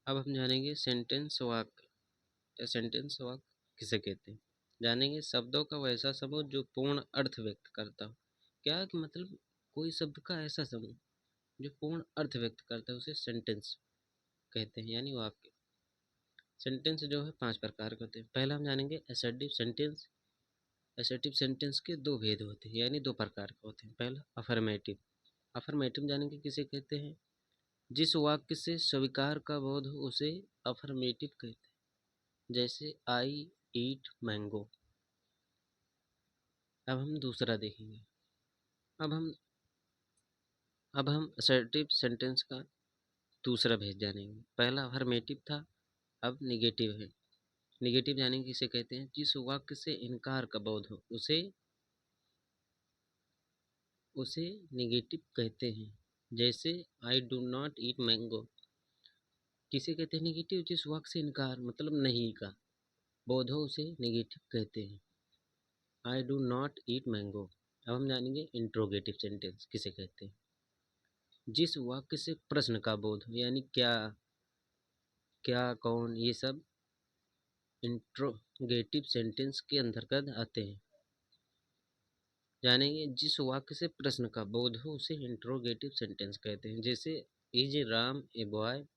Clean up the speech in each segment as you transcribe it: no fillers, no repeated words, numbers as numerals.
अब हम जानेंगे सेंटेंस वाक्य या सेंटेंस वाक्य किसे कहते हैं। जानेंगे शब्दों का वैसा समूह जो पूर्ण अर्थ व्यक्त करता हो। क्या कि मतलब कोई शब्द का ऐसा समूह जो पूर्ण अर्थ व्यक्त करता है उसे सेंटेंस कहते हैं यानी वाक्य। सेंटेंस जो है 5 प्रकार के होते हैं। पहला हम जानेंगे असर्टिव सेंटेंस। असर्टिव सेंटेंस के दो भेद होते हैं यानी दो प्रकार के होते हैं। पहला अफर्मेटिव। अफर्मेटिव जानेंगे किसे कहते हैं। जिस वाक्य से स्वीकार का बोध हो उसे अफर्मेटिव कहते हैं। जैसे आई ईट मैंगो। अब हम दूसरा देखेंगे। अब हम असर्टिव सेंटेंस का दूसरा भेद जानेंगे। पहला अफर्मेटिव था, अब निगेटिव है। निगेटिव जानेंगे किसे कहते हैं। जिस वाक्य से इनकार का बोध हो उसे निगेटिव कहते हैं। जैसे I do not eat mango. किसे कहते हैं निगेटिव। जिस वाक्य से इनकार मतलब नहीं का बोध हो उसे निगेटिव कहते हैं। I do not eat mango. अब हम जानेंगे इंट्रोगेटिव सेंटेंस किसे कहते हैं। जिस वाक्य से प्रश्न का बोध हो यानी क्या, क्या, कौन, ये सब इंट्रोगेटिव सेंटेंस के अंतर्गत आते हैं। जानेंगे जिस वाक्य से प्रश्न का बोध हो उसे इंट्रोगेटिव सेंटेंस कहते हैं। जैसे is Ram a boy,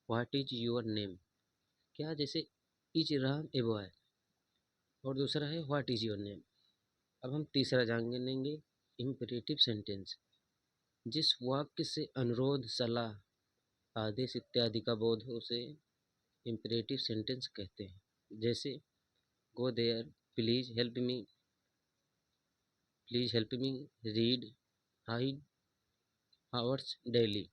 what is your name. क्या, जैसे इज राम ए बॉय और दूसरा है व्हाट इज योर नेम। अब हम तीसरा जानेंगे इम्पेरेटिव सेंटेंस। जिस वाक्य से अनुरोध, सलाह, आदेश इत्यादि का बोध हो उसे इम्पेरेटिव सेंटेंस कहते हैं। जैसे go there, please help me, please help me read, hide hours daily.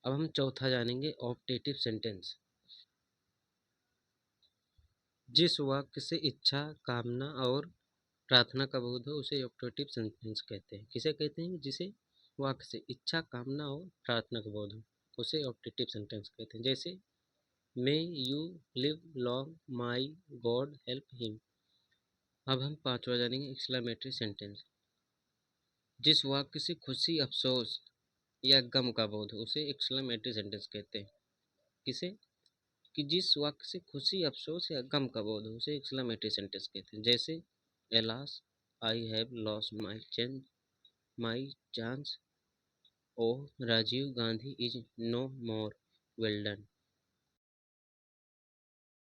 अब हम चौथा जानेंगे ऑप्टेटिव सेंटेंस। जिस वाक्य से इच्छा, कामना और प्रार्थना का बोध हो उसे ऑप्टेटिव सेंटेंस कहते हैं। किसे कहते हैं। जिसे वाक्य से इच्छा, कामना और प्रार्थना का बोध हो उसे ऑप्टेटिव सेंटेंस कहते हैं। जैसे may you live long, my God help him. अब हम पांचवा जानेंगे एक्सक्लेमेटरी सेंटेंस। जिस वाक्य से खुशी, अफसोस या गम का बोध हो उसे एक्सक्लेमेटरी सेंटेंस कहते हैं। किसे कि जिस वाक्य से खुशी, अफसोस या गम का बोध हो उसे एक्सक्लेमेटरी सेंटेंस कहते हैं। जैसे alas I have lost my chance, oh Rajiv Gandhi is no more, well done.